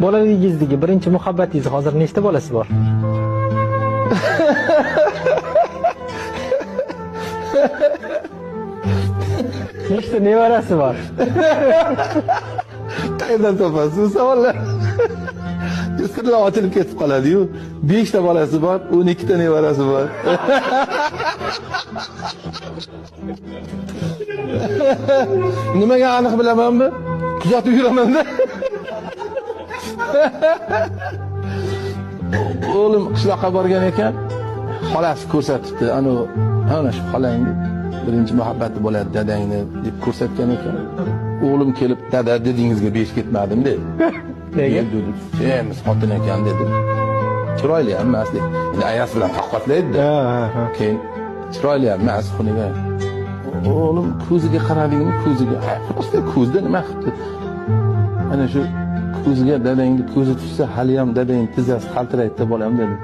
Bolaligingizdagi birinchi muhabbatingiz hozir nechta bolasi bor? Nechta nevarasi bor? Qayerdan topasiz bu savollar? Sirlar ochilib ketib qoladi-yu. 5 ta bolasi bor, 12 ta nevarasi bor. Nimaga aniq bilamanmi? Kuzatib yuraman-da. O'g'lim qishloqqa borgan ekan, xolasi ko'rsatibdi. Ana shu xolangni birinchi muhabbati bo'ladi dadangni deb ko'rsatgan ekan. O'g'lim kelib, "Dada, dedingizga besh ketmadim" dedi. Nega? Dedi, "Semiz xotin ekan" dedi. Chiroyli ham emas dedi. Endi ayas bilan taqqatlaydi-da. Ha. Keyin chiroyli ham emas xoniga. O'g'lim ko'ziga qaradingmi? Ko'ziga. Ha, prosta ko'zda nima qilibdi? Ana shu ko'ziga dadangni ko'zi tushsa, hali ham dadang tizzasi qaltiraydi bolam dedi.